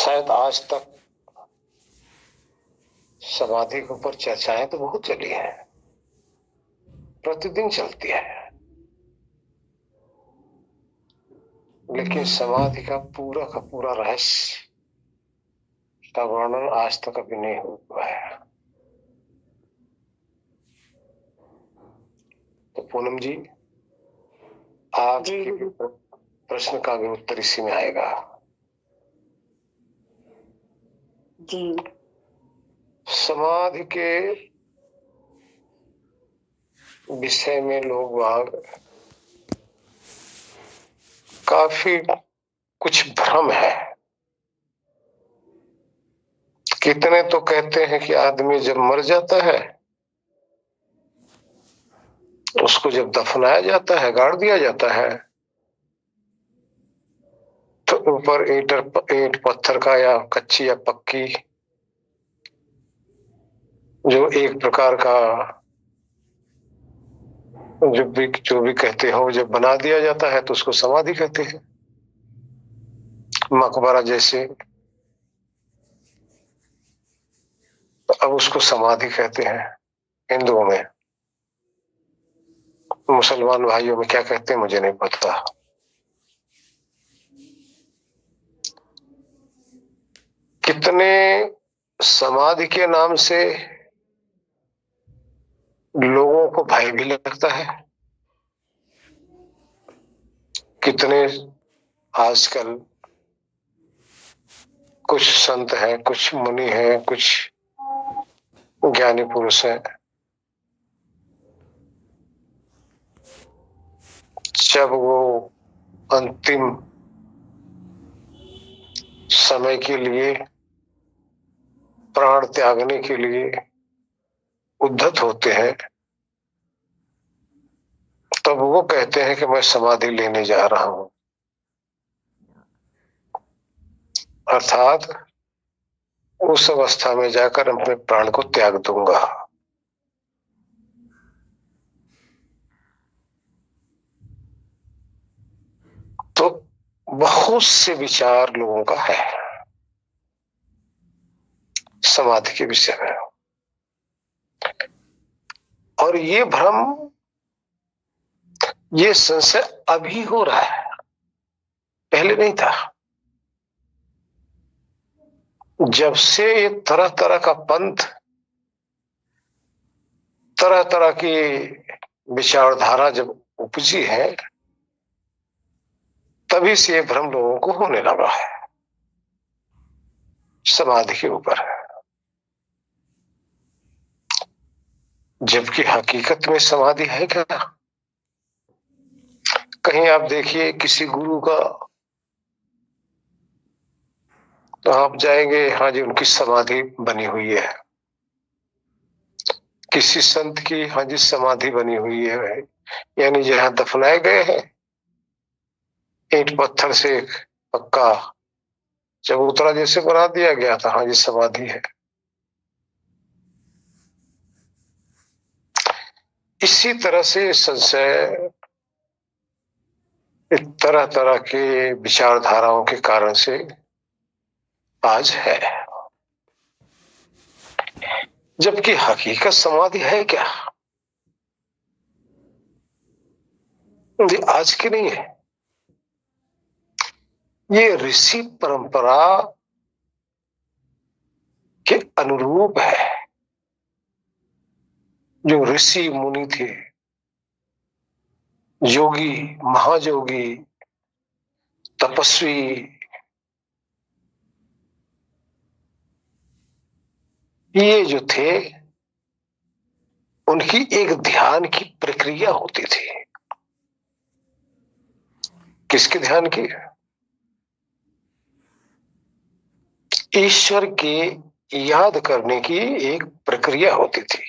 शायद आज तक समाधि के ऊपर चर्चाएं तो बहुत चली है, प्रतिदिन चलती है, लेकिन समाधि का पूरा रहस्य का वर्णन आज तक अभी नहीं हुआ है। तो पूनम जी, आपके प्रश्न का भी उत्तर इसी में आएगा। जी, समाधि के विषय में लोग काफी कुछ भ्रम है। कितने तो कहते हैं कि आदमी जब मर जाता है, उसको जब दफनाया जाता है, गाड़ दिया जाता है, तो ऊपर ईंट पत्थर का या कच्ची या पक्की जो एक प्रकार का जो भी कहते हो, जब बना दिया जाता है तो उसको समाधि कहते हैं। मकबरा जैसे, तो अब उसको समाधि कहते हैं हिंदुओं में। मुसलमान भाइयों में क्या कहते हैं मुझे नहीं पता। कितने समाधि के नाम से लोगों को भय भी लगता है। कितने आजकल कुछ संत हैं, कुछ मुनि हैं, कुछ ज्ञानी पुरुष हैं, जब वो अंतिम समय के लिए, प्राण त्यागने के लिए उद्धत होते हैं, तब वो कहते हैं कि मैं समाधि लेने जा रहा हूं, अर्थात उस अवस्था में जाकर अपने प्राण को त्याग दूंगा। तो बहुत से विचार लोगों का है समाधि के विषय में, और ये भ्रम, ये संशय अभी हो रहा है, पहले नहीं था। जब से ये तरह तरह का पंथ, तरह तरह की विचारधारा जब उपजी है, तभी से ये भ्रम लोगों को होने लगा है समाधि के ऊपर, जबकि हकीकत में समाधि है क्या? कहीं आप देखिए किसी गुरु का, तो आप जाएंगे, हाँ जी उनकी समाधि बनी हुई है। किसी संत की, हाँ जी समाधि बनी हुई है, यानी जहां दफनाए गए हैं ईंट पत्थर से पक्का चबूतरा जैसे बना दिया गया था, हाँ जी समाधि है। इसी तरह से संशय तरह तरह के विचारधाराओं के कारण से आज है, जबकि हकीकत समाधि है क्या? ये आज की नहीं है, ये ऋषि परंपरा के अनुरूप है। जो ऋषि मुनि थे, योगी, महायोगी, तपस्वी, ये जो थे, उनकी एक ध्यान की प्रक्रिया होती थी। किसके ध्यान की? ईश्वर के याद करने की एक प्रक्रिया होती थी,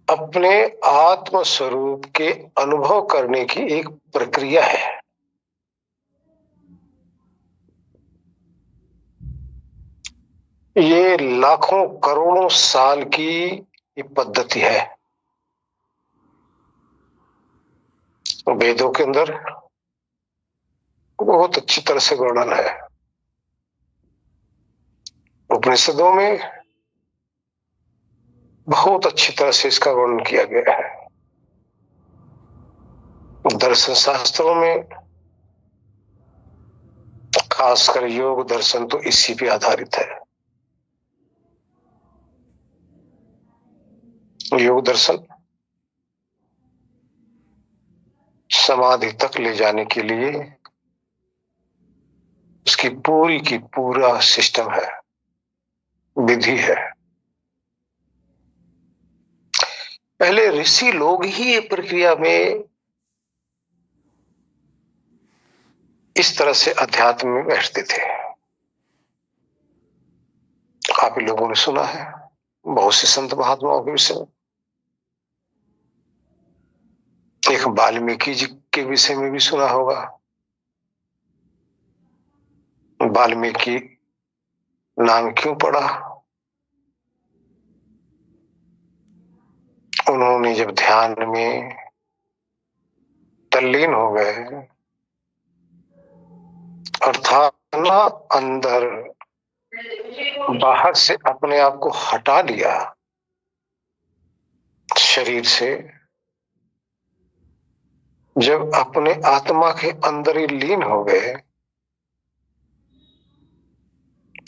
अपने आत्म स्वरूप के अनुभव करने की एक प्रक्रिया है। ये लाखों करोड़ों साल की ये पद्धति है। वेदों के अंदर बहुत अच्छी तरह से वर्णन है उपनिषदों में, बहुत अच्छी तरह से इसका वर्णन किया गया है। दर्शन शास्त्रों में खासकर योग दर्शन तो इसी पे आधारित है। योग दर्शन समाधि तक ले जाने के लिए उसकी पूरी की पूरा सिस्टम है, विधि है। पहले ऋषि लोग ही ये प्रक्रिया में इस तरह से अध्यात्म में बैठते थे। आप ही लोगों ने सुना है बहुत से संत महात्माओं के विषय में। एक वाल्मीकि जी के विषय में भी सुना होगा। वाल्मीकि नाम क्यों पड़ा? उन्होंने जब ध्यान में तल्लीन हो गए, अर्थात ना अंदर बाहर से अपने आप को हटा लिया शरीर से, जब अपने आत्मा के अंदर ही लीन हो गए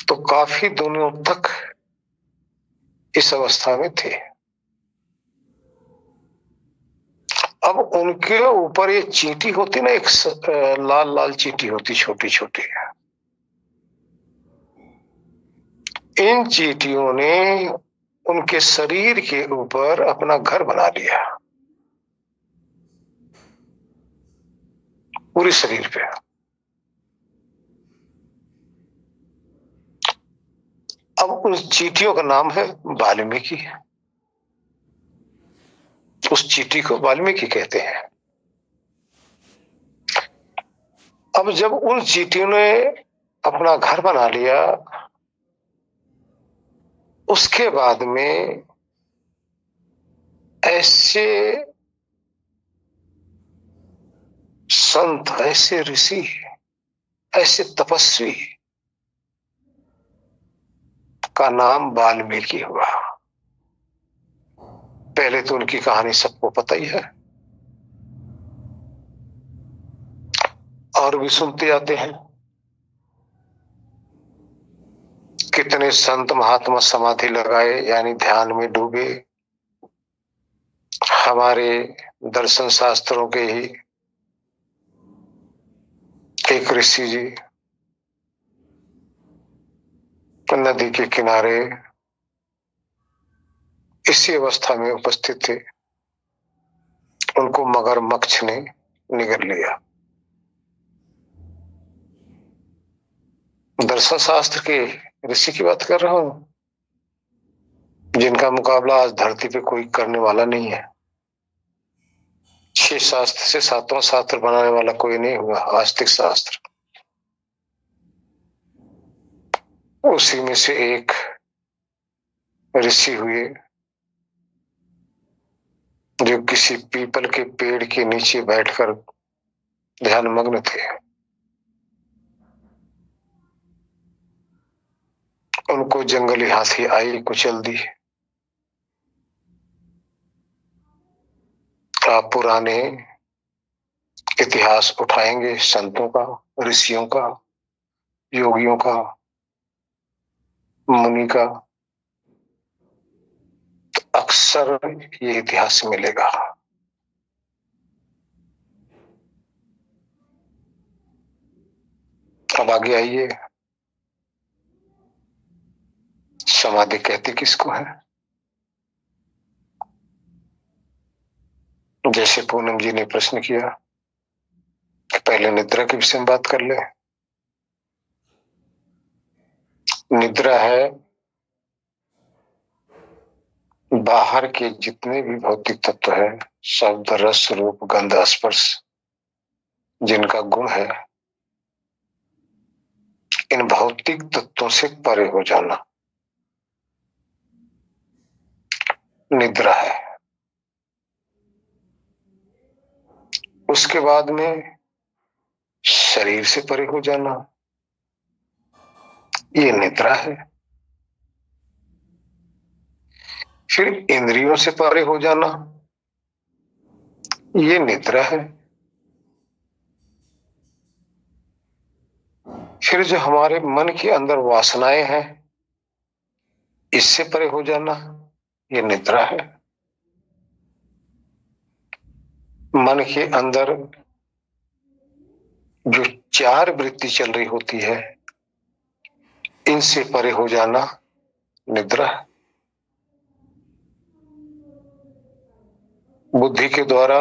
तो काफी दिनों तक इस अवस्था में थे। अब उनके ऊपर ये चींटी होती ना, एक लाल लाल चींटी होती, छोटी छोटी। इन चींटियों ने उनके शरीर के ऊपर अपना घर बना लिया, पूरे शरीर पे। अब उन चींटियों का नाम है वाल्मीकि। उस चींटी को वाल्मीकि कहते हैं। अब जब उन चींटियों ने अपना घर बना लिया, उसके बाद में ऐसे संत, ऐसे ऋषि, ऐसे तपस्वी का नाम वाल्मीकि हुआ। पहले तो उनकी कहानी सबको पता ही है और भी सुनते आते हैं। कितने संत महात्मा समाधि लगाए, यानी ध्यान में डूबे। हमारे दर्शन शास्त्रों के ही एक ऋषि जी नदी के किनारे इसी अवस्था में उपस्थित थे। उनको मगरमच्छ ने निगल लिया। दर्शन शास्त्र के ऋषि की बात कर रहा हूं, जिनका मुकाबला आज धरती पे कोई करने वाला नहीं है। 6 शास्त्र से 7वां शास्त्र बनाने वाला कोई नहीं हुआ, आस्तिक शास्त्र। उसी में से एक ऋषि हुए जो किसी पीपल के पेड़ के नीचे बैठकर ध्यान मग्न थे। उनको जंगली हाथी आई, कुचल दी। आप पुराने इतिहास उठाएंगे संतों का, ऋषियों का, योगियों का, मुनि का, तो अक्सर ये इतिहास मिलेगा। अब आगे आइए, समाधि कहते किसको है? जैसे पूनम जी ने प्रश्न किया कि पहले निद्रा के विषय में बात कर ले। निद्रा है बाहर के जितने भी भौतिक तत्व है, शब्द, रस, रूप, गंध, स्पर्श, जिनका गुण है, इन भौतिक तत्वों से परे हो जाना निद्रा है। उसके बाद में शरीर से परे हो जाना, ये निद्रा है। फिर इंद्रियों से परे हो जाना, ये निद्रा है। फिर जो हमारे मन के अंदर वासनाएं हैं, इससे परे हो जाना, ये निद्रा है। मन के अंदर जो चार वृत्ति चल रही होती है, इनसे परे हो जाना निद्रा है। बुद्धि के द्वारा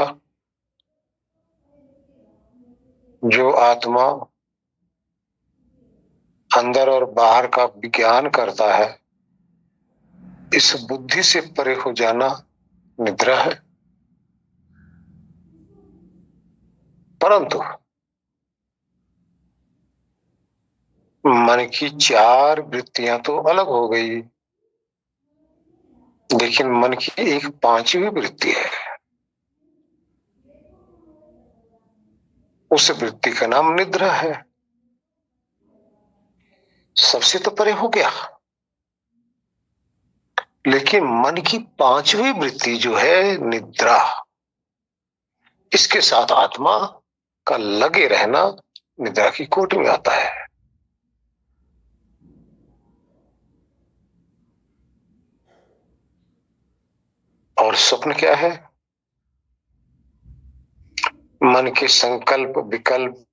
जो आत्मा अंदर और बाहर का विज्ञान करता है, इस बुद्धि से परे हो जाना निद्रा है। परंतु मन की चार वृत्तियां तो अलग हो गई, लेकिन मन की एक पांचवी वृत्ति है। उस वृत्ति का नाम निद्रा है। सबसे तो परे हो गया, लेकिन मन की पांचवी वृत्ति जो है निद्रा, इसके साथ आत्मा का लगे रहना निद्रा की कोटि में आता है। और स्वप्न क्या है? मन के संकल्प विकल्प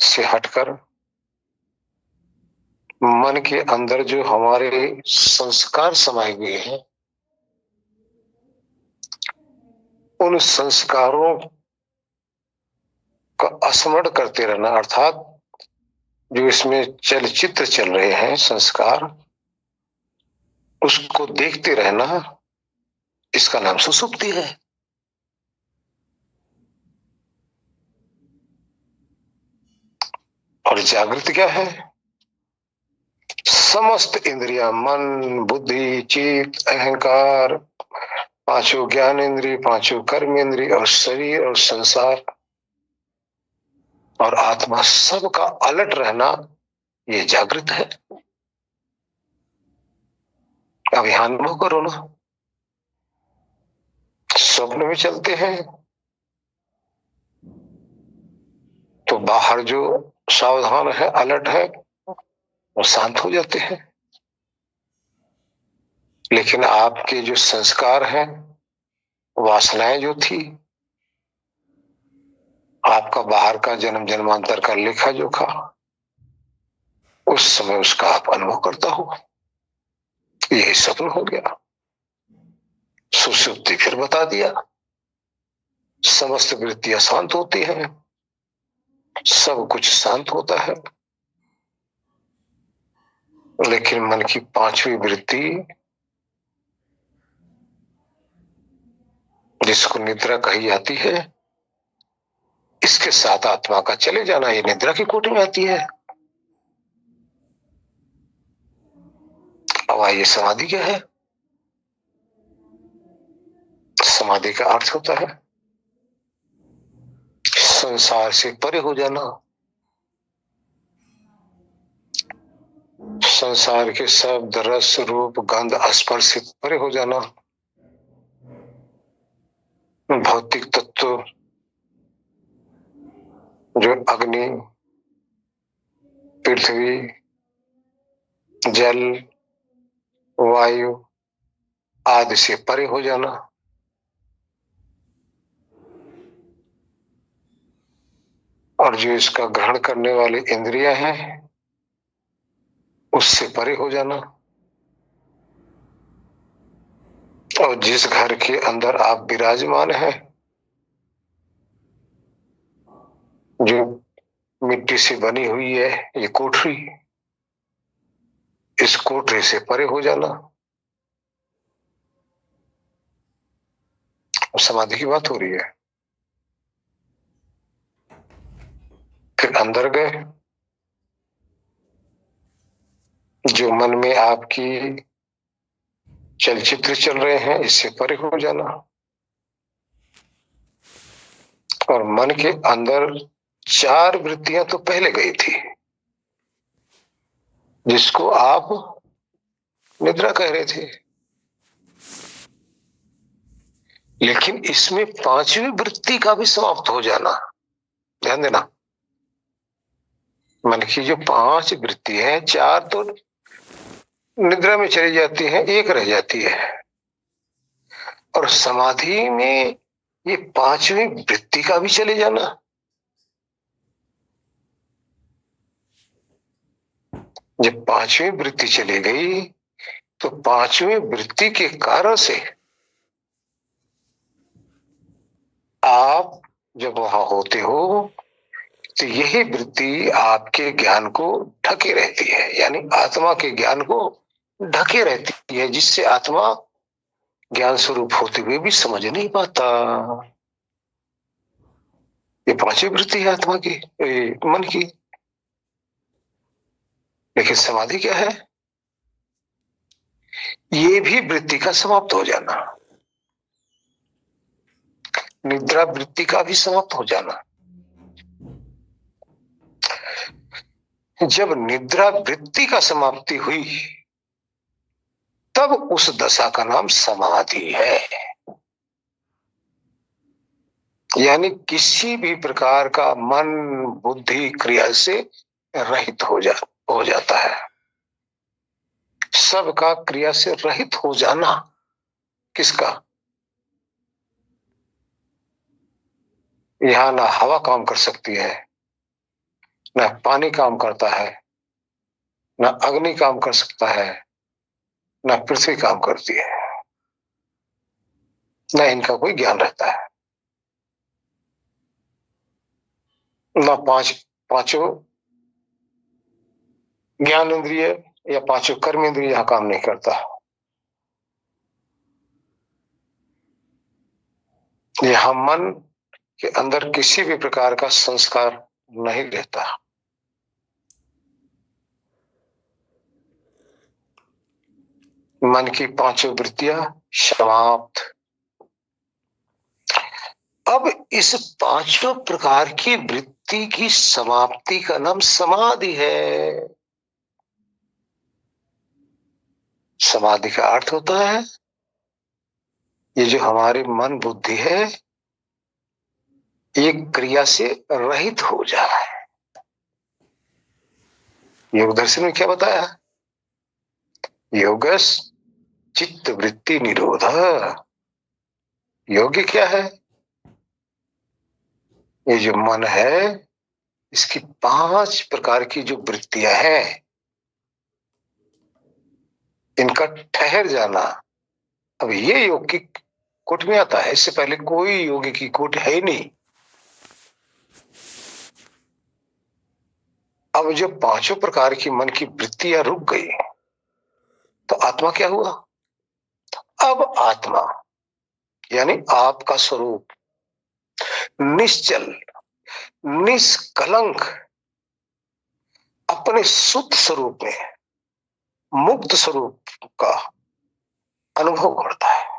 से हटकर मन के अंदर जो हमारे संस्कार समाये हुए हैं, उन संस्कारों का स्मरण करते रहना, अर्थात जो इसमें चलचित्र चल रहे हैं संस्कार, उसको देखते रहना, इसका नाम सुसुप्ति है। और जागृत क्या है? समस्त इंद्रियां, मन, बुद्धि, चित्त, अहंकार, पांचों ज्ञान इंद्रिय, पांचों कर्म इंद्रिय और शरीर और संसार और आत्मा, सबका अलर्ट रहना, ये जागृत है। अब यहां अनुभव करो ना, स्वप्न में चलते हैं तो बाहर जो सावधान है, अलर्ट है, वो शांत हो जाते हैं। लेकिन आपके जो संस्कार हैं, वासनाएं जो थी, आपका बाहर का जन्म जन्मांतर का लेखा जोखा, उस समय उसका आप अनुभव करता हो, यही स्वप्न हो गया। सुषुप्ति फिर बता दिया, समस्त वृत्तियां शांत होती हैं, सब कुछ शांत होता है, लेकिन मन की पांचवी वृत्ति, जिसको निद्रा कही जाती है, इसके साथ आत्मा का चले जाना, ये निद्रा की कोटि में आती है। अब आइए, समाधि क्या है? समाधि का अर्थ होता है संसार से परे हो जाना, संसार के शब्द, रस, रूप, गंध, स्पर्श से परे हो जाना, भौतिक तत्व जो अग्नि, पृथ्वी, जल, वायु आदि से परे हो जाना, और जो इसका ग्रहण करने वाली इंद्रियां हैं, उससे परे हो जाना। और जिस घर के अंदर आप विराजमान हैं, जो मिट्टी से बनी हुई है ये कोठरी, इस कोठरी से परे हो जाना। समाधि की बात हो रही है। फिर अंदर गए, जो मन में आपकी चलचित्र चल रहे हैं, इससे परे हो जाना। और मन के अंदर 4 वृत्तियां तो पहले गई थी, जिसको आप निद्रा कह रहे थे। लेकिन इसमें 5वीं वृत्ति का भी समाप्त हो जाना, ध्यान देना। मन की जो 5 वृत्ति है, 4 तो निद्रा में चली जाती है, 1 रह जाती है। और समाधि में ये 5वीं वृत्ति का भी चले जाना। जब 5वीं वृत्ति चली गई तो 5वीं वृत्ति के कारण से आप जब वहां होते हो तो यही वृत्ति आपके ज्ञान को ढके रहती है, यानी आत्मा के ज्ञान को ढके रहती है, जिससे आत्मा ज्ञान स्वरूप होते हुए भी समझ नहीं पाता। ये 5वीं वृत्ति है आत्मा की, मन की। लेकिन समाधि क्या है? ये भी वृत्ति का समाप्त हो जाना, निद्रा वृत्ति का भी समाप्त हो जाना। जब निद्रा वृत्ति का समाप्ति हुई तब उस दशा का नाम समाधि है। यानी किसी भी प्रकार का मन बुद्धि क्रिया से रहित हो जाता है। सबका क्रिया से रहित हो जाना। किसका? यहां ना हवा काम कर सकती है, ना पानी काम करता है, ना अग्नि काम कर सकता है, ना पृथ्वी काम करती है, ना इनका कोई ज्ञान रहता है, ना पांचों ज्ञान इंद्रिय या 5 कर्म इंद्रिय यहां काम नहीं करता। यहां मन के अंदर किसी भी प्रकार का संस्कार नहीं रहता। मन की 5 वृत्तियां समाप्त। अब इस 5 प्रकार की वृत्ति की समाप्ति का नाम समाधि है। समाधि का अर्थ होता है ये जो हमारी मन बुद्धि है, एक क्रिया से रहित हो जाए। योग दर्शन में क्या बताया? योगस चित्त वृत्ति निरोध। योग्य क्या है? ये जो मन है, इसकी 5 प्रकार की जो वृत्तियां हैं, इनका ठहर जाना। अब ये योग की कोट में आता है, इससे पहले कोई योगी की कोट है ही नहीं। अब जो 5 प्रकार की मन की वृत्तियां रुक गई तो आत्मा क्या हुआ? अब आत्मा यानी आपका स्वरूप निश्चल निष्कलंक अपने शुद्ध स्वरूप में मुक्त स्वरूप का अनुभव करता है।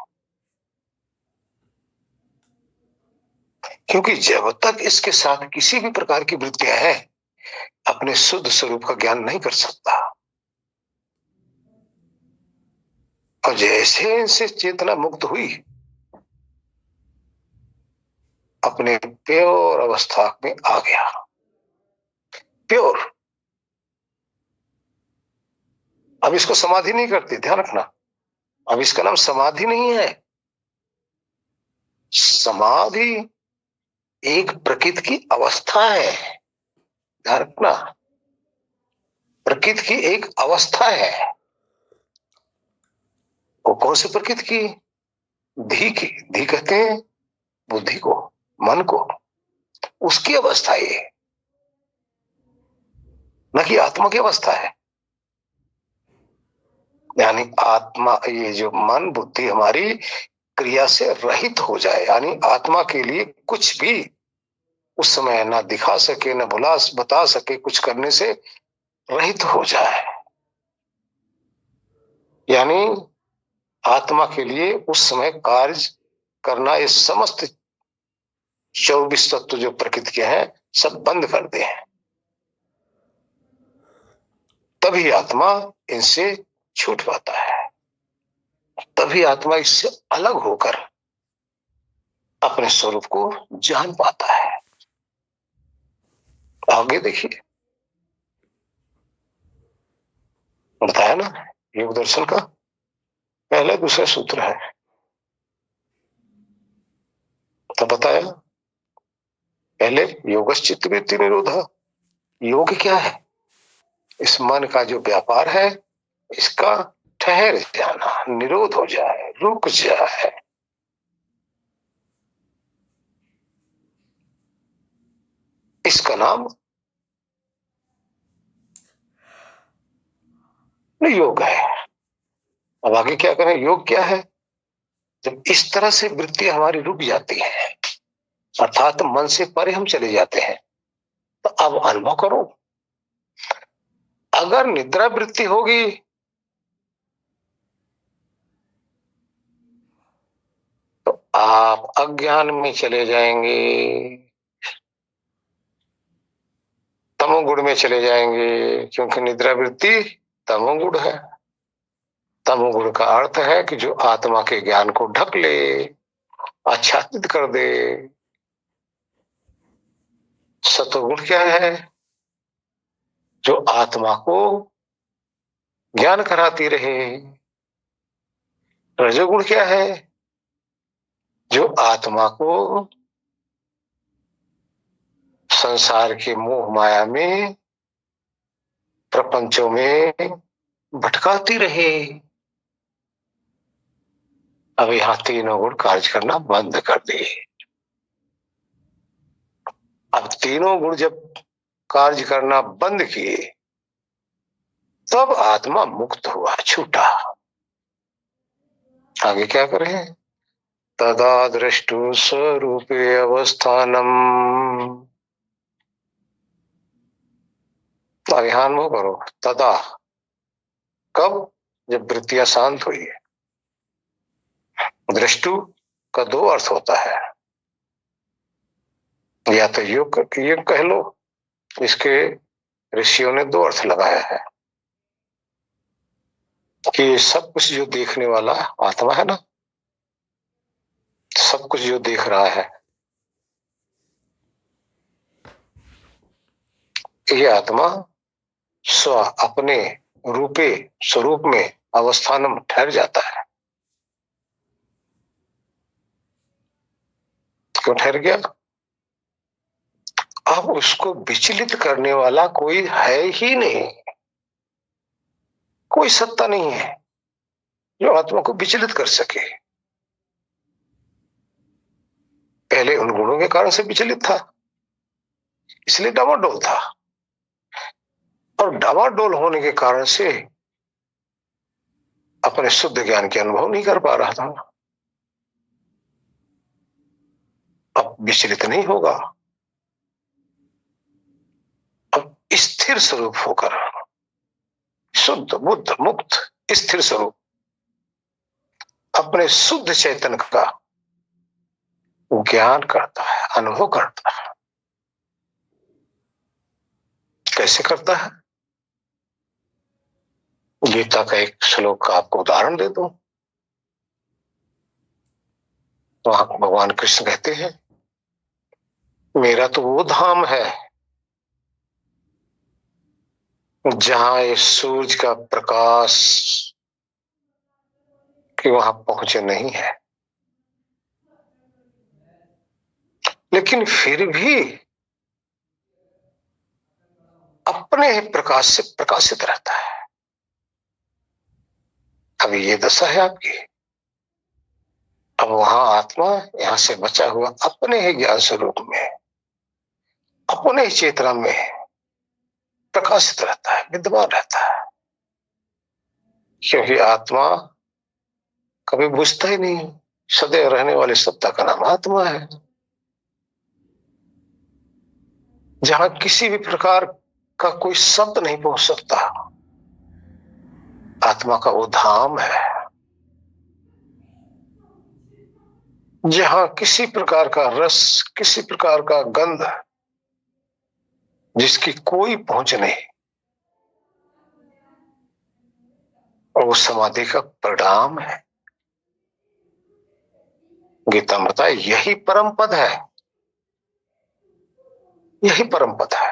क्योंकि जब तक इसके साथ किसी भी प्रकार की वृत्तियां हैं, अपने शुद्ध स्वरूप का ज्ञान नहीं कर सकता। और जैसे इनसे चेतना मुक्त हुई, अपने प्योर अवस्था में आ गया। प्योर। अब इसको समाधि नहीं करती, ध्यान रखना। अब इसका नाम समाधि नहीं है। समाधि एक प्रकृति की अवस्था है, ध्यान रखना। प्रकृति की एक अवस्था है। वो कौन सी प्रकृति की? धी की। धी कहते हैं बुद्धि को, मन को। उसकी अवस्था ये, न कि आत्मा की अवस्था है। यानी आत्मा, ये जो मन बुद्धि हमारी क्रिया से रहित हो जाए, यानी आत्मा के लिए कुछ भी उस समय ना दिखा सके, ना बता सके, कुछ करने से रहित हो जाए। यानी आत्मा के लिए उस समय कार्य करना, ये समस्त 24 तत्व जो प्रकृति के हैं सब बंद कर दे, तभी आत्मा इनसे छूट पाता है, तभी आत्मा इससे अलग होकर अपने स्वरूप को जान पाता है। आगे देखिए, बताया ना योग दर्शन का पहला दूसरा सूत्र है, तो बताया पहले योगश्चित्त वृत्ति निरोधा। योग क्या है? इस मन का जो व्यापार है इसका ठहर जाना, निरोध हो जाए, रुक जाए। इसका नाम योग है। अब आगे क्या करें? योग क्या है? जब इस तरह से वृत्ति हमारी रुक जाती है, अर्थात मन से परे हम चले जाते हैं, तो अब अनुभव करो, अगर निद्रा वृत्ति होगी तो आप अज्ञान में चले जाएंगे, तमोगुण में चले जाएंगे, क्योंकि निद्रा वृत्ति तमोगुण है। तमोगुण का अर्थ है कि जो आत्मा के ज्ञान को ढक ले, आच्छादित कर दे। सतोगुण क्या है? जो आत्मा को ज्ञान कराती रहे। रजोगुण क्या है? जो आत्मा को संसार के मोह माया में, प्रपंचों में भटकाती रहे। अब यहां तीनों गुण कार्य करना बंद कर दिए। अब तीनों गुण जब कार्य करना बंद किए तब आत्मा मुक्त हुआ, छूटा। आगे क्या करें? तदा दृष्टु स्वरूपे अवस्थानम। अब ध्यान वो करो, तदा कब? जब वृत्तियां शांत हुई है। दृष्टु का दो अर्थ होता है, या तो योग कह लो, इसके ऋषियों ने दो अर्थ लगाया है कि सब कुछ जो देखने वाला आत्मा है ना, सब कुछ जो देख रहा है ये आत्मा स्व अपने रूपे स्वरूप में अवस्थानम ठहर जाता है। क्यों ठहर गया? अब उसको विचलित करने वाला कोई है ही नहीं, कोई सत्ता नहीं है जो आत्मा को विचलित कर सके। पहले उन गुणों के कारण से विचलित था, इसलिए डामाडोल था, और डामाडोल होने के कारण से अपने शुद्ध ज्ञान के अनुभव नहीं कर पा रहा था। अब विचलित नहीं होगा, अब स्थिर स्वरूप होकर शुद्ध बुद्ध मुक्त स्थिर स्वरूप अपने शुद्ध चैतन्य का ज्ञान करता है, अनुभव करता है। कैसे करता है? गीता का एक श्लोक का आपको उदाहरण दे दूं। वहां भगवान कृष्ण कहते हैं, मेरा तो वो धाम है जहां ये सूरज का प्रकाश कि वहां पहुंचे नहीं है, लेकिन फिर भी अपने ही प्रकाश से प्रकाशित रहता है। अब ये दशा है आपकी। अब वहां आत्मा यहां से बचा हुआ अपने ही ज्ञान स्वरूप में, अपने ही चेतना में प्रकाशित रहता है, विद्यमान रहता है। क्योंकि आत्मा कभी बुझता ही नहीं, सदैव रहने वाली सत्ता का नाम आत्मा है, जहां किसी भी प्रकार का कोई शब्द नहीं पहुंच सकता। आत्मा का वो धाम है। जहां किसी प्रकार का रस, किसी प्रकार का गंध, जिसकी कोई पहुंच नहीं, और वो समाधि का परिणाम है। गीता में बताया यही परम पद है, यही परम पद है।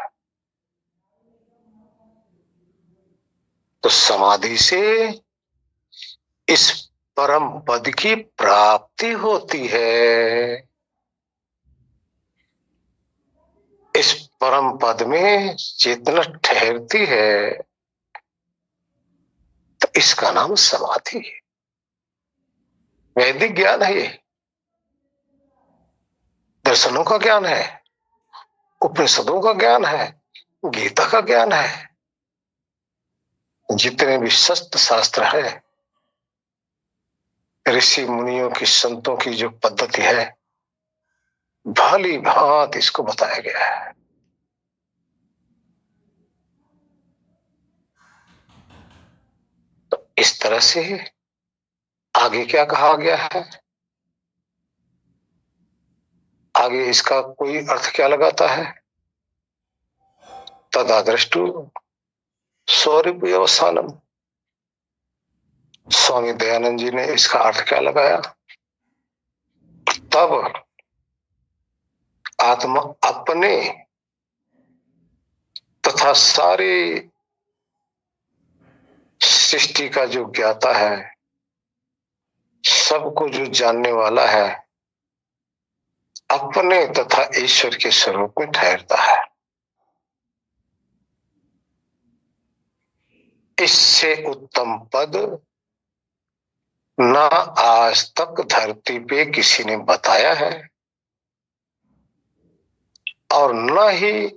तो समाधि से इस परम पद की प्राप्ति होती है। इस परम पद में चेतना ठहरती है, तो इसका नाम समाधि है। वैदिक ज्ञान है, ये दर्शनों का ज्ञान है, उपनिषदों का ज्ञान है, गीता का ज्ञान है। जितने भी शस्त्र शास्त्र है, ऋषि मुनियों की, संतों की जो पद्धति है, भली भांति इसको बताया गया है। तो इस तरह से आगे क्या कहा गया है, आगे इसका कोई अर्थ क्या लगाता है? तदा दृष्टु स्वरूपवसानम। स्वामी दयानंद जी ने इसका अर्थ क्या लगाया? तब आत्मा अपने तथा सारे सृष्टि का जो ज्ञाता है, सबको जो जानने वाला है, अपने तथा ईश्वर के स्वरूप में ठहरता है। इससे उत्तम पद ना आज तक धरती पे किसी ने बताया है, और न ही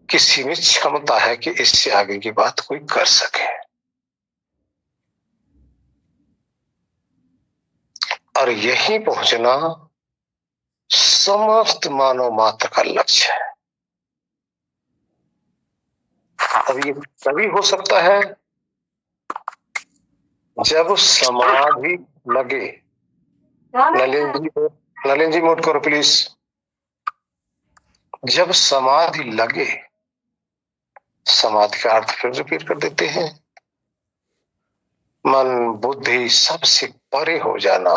किसी में क्षमता है कि इससे आगे की बात कोई कर सके। और यही पहुंचना समस्त मानव मात्र का लक्ष्य है। अब ये तभी हो सकता है जब समाधि लगे। नलिन जी म्यूट करो प्लीज। जब समाधि लगे, समाधि का अर्थ फिर रिपीट कर देते हैं, मन बुद्धि सबसे परे हो जाना,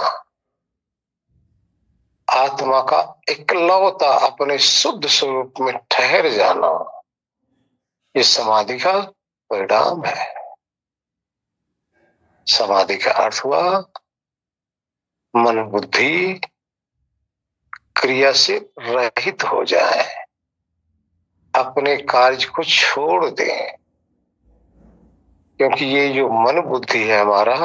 आत्मा का इकलौता अपने शुद्ध स्वरूप में ठहर जाना, ये समाधि का परिणाम है। समाधि का अर्थ हुआ मन बुद्धि क्रिया से रहित हो जाए, अपने कार्य को छोड़ दें। क्योंकि ये जो मन बुद्धि है हमारा,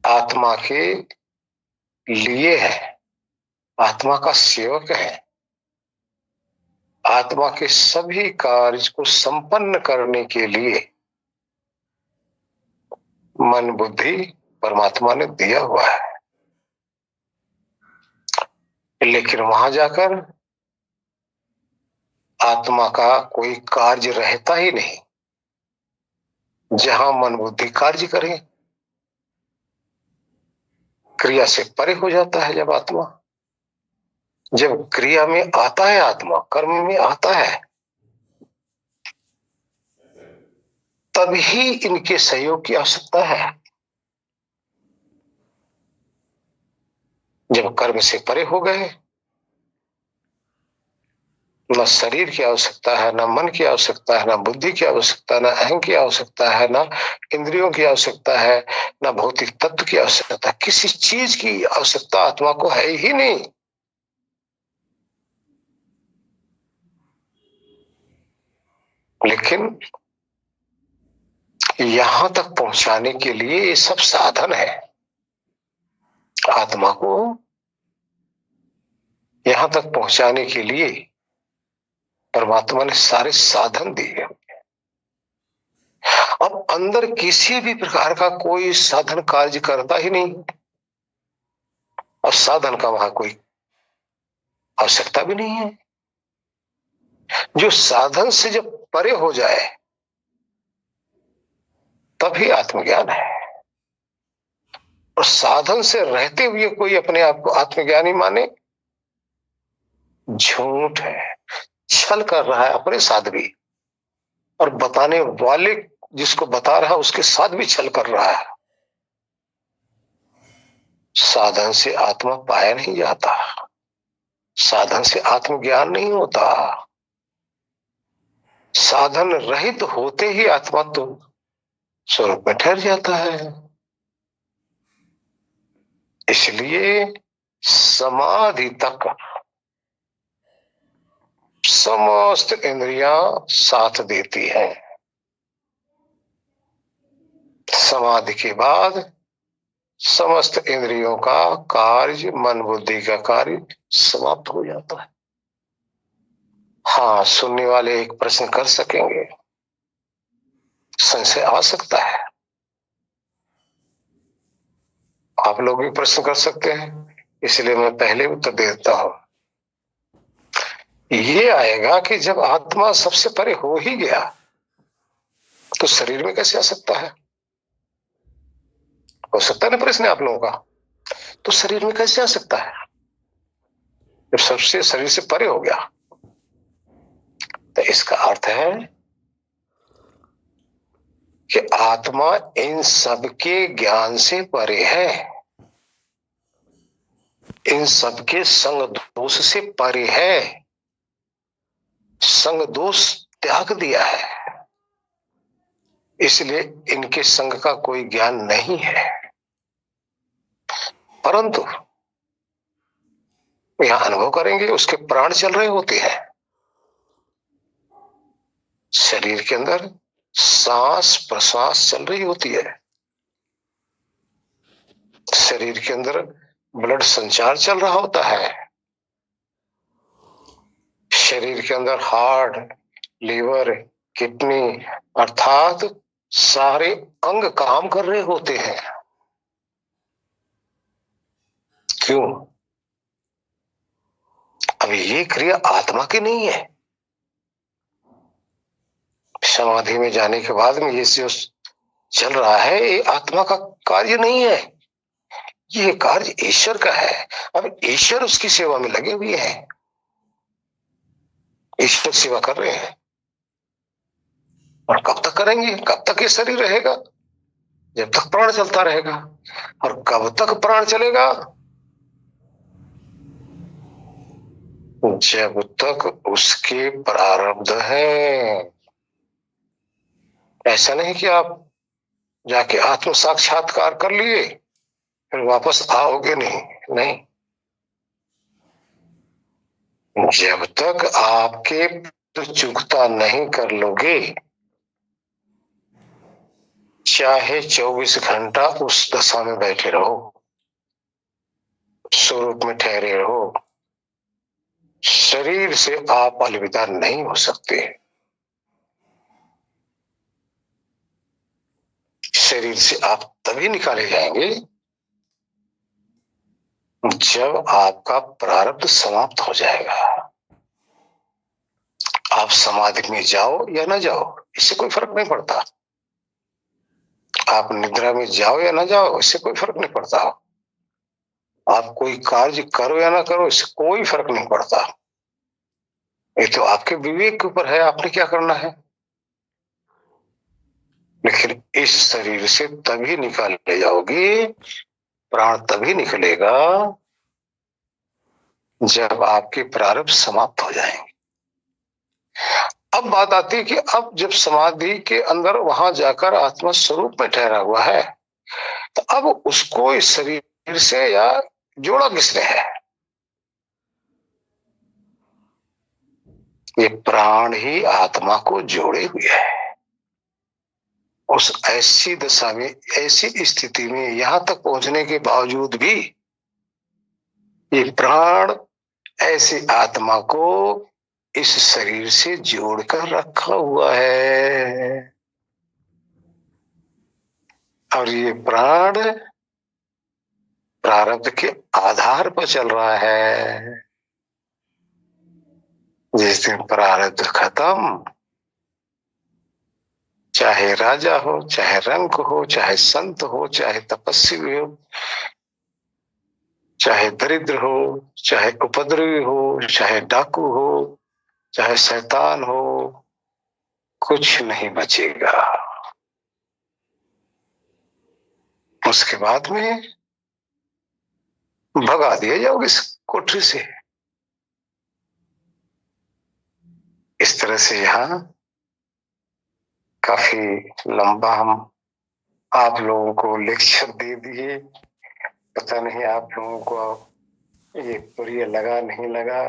आत्मा के लिए है, आत्मा का सेवक है, आत्मा के सभी कार्य को संपन्न करने के लिए मन बुद्धि परमात्मा ने दिया हुआ है। लेकिन वहां जाकर आत्मा का कोई कार्य रहता ही नहीं। जहां मन बुद्धि कार्य करे, क्रिया से परे हो जाता है। जब आत्मा, जब क्रिया में आता है, आत्मा कर्म में आता है, तभी इनके सहयोग की आवश्यकता है। जब कर्म से परे हो गए, न शरीर की आवश्यकता है, न मन की आवश्यकता है, न बुद्धि की आवश्यकता है, न अहं की आवश्यकता है, न इंद्रियों की आवश्यकता है, न भौतिक तत्व की आवश्यकता, किसी चीज की आवश्यकता आत्मा को है ही नहीं। लेकिन यहां तक पहुंचाने के लिए ये सब साधन है। आत्मा को यहां तक पहुंचाने के लिए परमात्मा ने सारे साधन दिए। अब अंदर किसी भी प्रकार का कोई साधन कार्य करता ही नहीं, और साधन का वहां कोई आवश्यकता भी नहीं है। जो साधन से जब परे हो जाए, तभी आत्मज्ञान है। और साधन से रहते हुए कोई अपने आप को आत्मज्ञानी माने, झूठ है, छल कर रहा है अपने साथ भी, और बताने वाले जिसको बता रहा है उसके साथ भी छल कर रहा है। साधन से आत्मा पाया नहीं जाता, साधन से आत्मज्ञान नहीं होता। साधन रहित होते ही आत्मा तो स्वरूप में ठहर जाता है। इसलिए समाधि तक समस्त इंद्रियां साथ देती हैं। समाधि के बाद समस्त इंद्रियों का कार्य, मन बुद्धि का कार्य समाप्त हो जाता है। हाँ, सुनने वाले एक प्रश्न कर सकेंगे, संशय आ सकता है, आप लोग भी प्रश्न कर सकते हैं, इसलिए मैं पहले उत्तर दे देता हूं। ये आएगा कि जब आत्मा सबसे परे हो ही गया तो शरीर में कैसे आ सकता है? हो सकता है ना प्रश्न आप लोगों का, तो शरीर में कैसे आ सकता है जब सबसे शरीर से परे हो गया? तो इसका अर्थ है कि आत्मा इन सबके ज्ञान से परे है, इन सबके संग दोष से परे है, संग दोष त्याग दिया है, इसलिए इनके संग का कोई ज्ञान नहीं है। परंतु यहां अनुभव करेंगे उसके प्राण चल रहे होते हैं, शरीर के अंदर सांस प्रश्वास चल रही होती है, शरीर के अंदर ब्लड संचार चल रहा होता है, शरीर के अंदर हार्ट, लीवर, किडनी अर्थात सारे अंग काम कर रहे होते हैं। क्यों? अब ये क्रिया आत्मा की नहीं है। समाधि में जाने के बाद में ये जो चल रहा है ये आत्मा का कार्य नहीं है, ये कार्य ईश्वर का है। अब ईश्वर उसकी सेवा में लगे हुए हैं, ईश्वर सेवा कर रहे हैं, और कब तक करेंगे? कब तक ये शरीर रहेगा? जब तक प्राण चलता रहेगा। और कब तक प्राण चलेगा? जब तक उसके प्रारब्ध है। ऐसा नहीं कि आप जाके आत्म साक्षात्कार कर लिए फिर वापस आओगे नहीं, नहीं। जब तक आपके चुकता नहीं कर लोगे, चाहे 24 घंटा उस दशा में बैठे रहो, स्वरूप में ठहरे रहो, शरीर से आप अलविदा नहीं हो सकते। शरीर से आप तभी निकाले जाएंगे जब आपका प्रारब्ध समाप्त हो जाएगा। आप समाधि में जाओ या ना जाओ इससे कोई फर्क नहीं पड़ता, आप निद्रा में जाओ या ना जाओ इससे कोई फर्क नहीं पड़ता, आप कोई कार्य करो या ना करो इससे कोई फर्क नहीं पड़ता। ये तो आपके विवेक के ऊपर है, आपने क्या करना है। लेकिन इस शरीर से तभी निकाल ले जाओगे, प्राण तभी निकलेगा जब आपके प्रारब्ध समाप्त हो जाएंगे। अब बात आती है कि अब जब समाधि के अंदर वहां जाकर आत्मा स्वरूप में ठहरा हुआ है तो अब उसको इस शरीर से या जोड़ा किसने है? ये प्राण ही आत्मा को जोड़े हुए है। उस ऐसी दशा में, ऐसी स्थिति में यहां तक पहुंचने के बावजूद भी ये प्राण ऐसी आत्मा को इस शरीर से जोड़कर रखा हुआ है, और ये प्राण प्रारब्ध के आधार पर चल रहा है। जिस दिन प्रारब्ध खत्म चाहे राजा हो, चाहे रंक हो, चाहे संत हो, चाहे तपस्वी हो, चाहे दरिद्र हो, चाहे उपद्रवी हो, चाहे डाकू हो, चाहे शैतान हो, कुछ नहीं बचेगा। उसके बाद में भगा दिया जाओगे इस कोठरी से। इस तरह से यहाँ काफी लंबा हम आप लोगों को लेक्चर दे दिए। पता नहीं आप लोगों को ये प्रिय लगा नहीं लगा,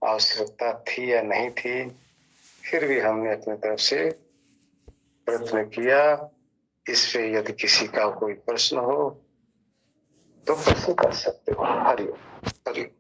आवश्यकता थी या नहीं थी, फिर भी हमने अपनी तरफ से प्रयत्न किया। इस पे यदि किसी का कोई प्रश्न हो तो प्रश्न कर सकते हो। हरिओम हरिओम।